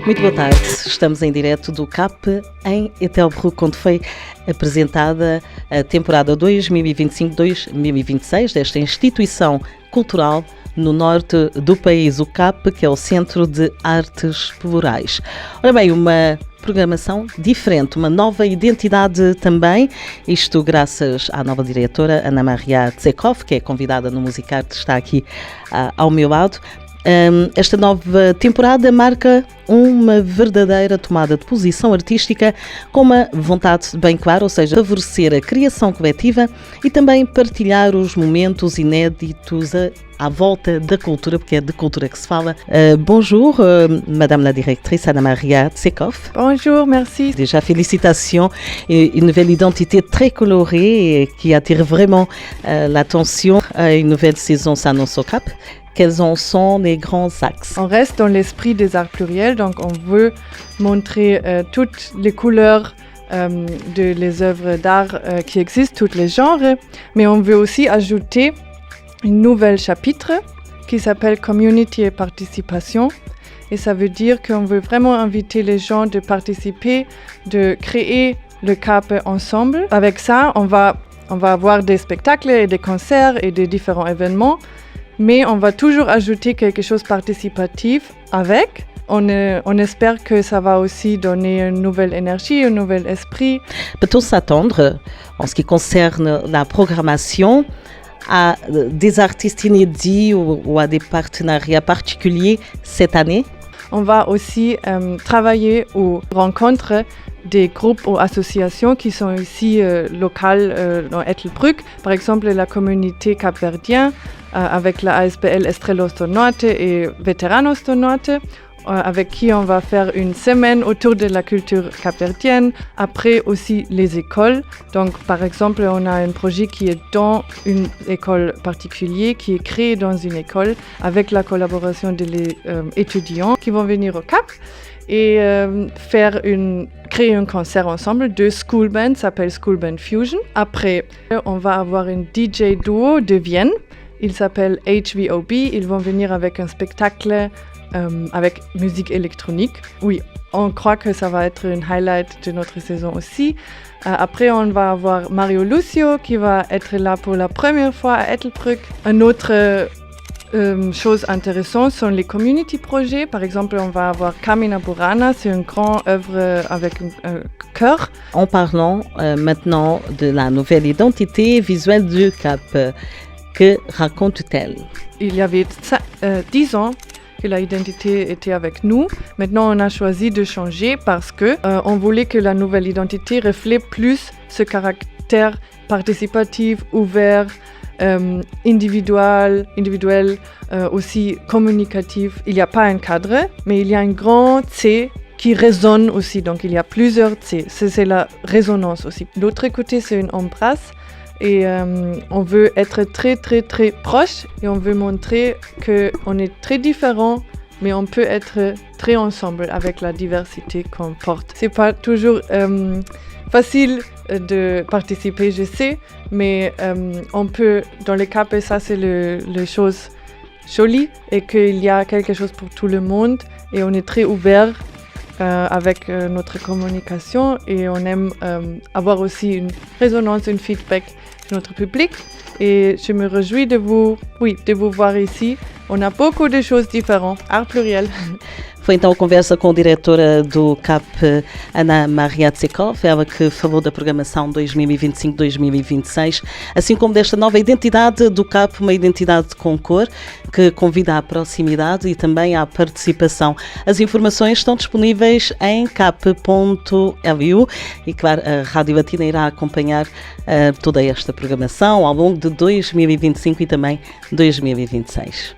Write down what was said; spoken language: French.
Muito boa tarde, estamos em direto do CAP em Etelbruck, onde foi apresentada a temporada 2025-2026 desta instituição cultural no norte do país, o CAP, que é o Centro de Artes Florais. Ora bem, uma programação diferente, uma nova identidade também, isto graças à nova diretora Ana Maria Tsekov, que é convidada no Musicarte, está aqui ao meu lado. Esta nova temporada marca uma verdadeira tomada de posição artística com uma vontade bem clara, ou seja, favorecer a criação coletiva e também partilhar os momentos inéditos à volta da cultura, porque é de cultura que se fala. Bonjour, Madame la Directrice Ana Maria Tsekov. Bonjour, merci. Déjà, félicitations. Une nouvelle identité très colorée et qui attire vraiment l'attention. Une nouvelle saison s'annonce au CAP. Quels en sont les grands axes? On reste dans l'esprit des arts pluriels, donc on veut montrer toutes les couleurs des œuvres d'art qui existent, tous les genres, mais on veut aussi ajouter une nouvelle chapitre qui s'appelle Community et Participation. Et ça veut dire qu'on veut vraiment inviter les gens de participer, de créer le CAP ensemble. Avec ça, on va avoir des spectacles et des concerts et des différents événements. Mais on va toujours ajouter quelque chose de participatif avec. On espère que ça va aussi donner une nouvelle énergie, un nouvel esprit. Peut-on s'attendre, en ce qui concerne la programmation, à des artistes inédits ou à des partenariats particuliers cette année? On va aussi travailler aux rencontres des groupes ou associations qui sont ici locales dans Etelbruck. Par exemple, la communauté capverdienne avec la ASBL Estrelos do Norte et Veteranos do Norte, avec qui on va faire une semaine autour de la culture capverdienne. Après aussi les écoles. Donc par exemple, on a un projet qui est dans une école particulière, qui est créé dans une école avec la collaboration des étudiants qui vont venir au CAP et créer un concert ensemble de school band, ça s'appelle School Band Fusion. Après, on va avoir un DJ duo de Vienne. Il s'appelle HVOB. Ils vont venir avec un spectacle avec musique électronique. Oui, on croit que ça va être un highlight de notre saison aussi. Après, on va avoir Mario Lucio qui va être là pour la première fois à Etelbruck. Une autre chose intéressante sont les community projets. Par exemple, on va avoir Carmina Burana, c'est une grande œuvre avec un chœur. En parlant maintenant de la nouvelle identité visuelle du CAP, que raconte-t-elle? Il y avait 10 ans que l'identité était avec nous. Maintenant, on a choisi de changer parce que on voulait que la nouvelle identité reflète plus ce caractère participatif, ouvert, individuel, aussi communicatif. Il n'y a pas un cadre, mais il y a un grand C qui résonne aussi. Donc, il y a plusieurs C. C'est la résonance aussi. L'autre côté, c'est une embrasse. Et on veut être très, très, très proche et on veut montrer qu'on est très différents, mais on peut être très ensemble avec la diversité qu'on porte. C'est pas toujours facile de participer, je sais, mais on peut, dans les CAP, et ça c'est le chose jolie, et qu'il y a quelque chose pour tout le monde et on est très ouvert avec notre communication et on aime avoir aussi une résonance, un feedback de notre public et je me réjouis de vous voir ici. On a beaucoup de choses différentes, art pluriel. Foi então a conversa com a diretora do CAP, Ana Maria Tsekov, ela que falou da programação 2025-2026, assim como desta nova identidade do CAP, uma identidade com cor, que convida à proximidade e também à participação. As informações estão disponíveis em cap.lu e, claro, a Rádio Latina irá acompanhar toda esta programação ao longo de 2025 e também 2026.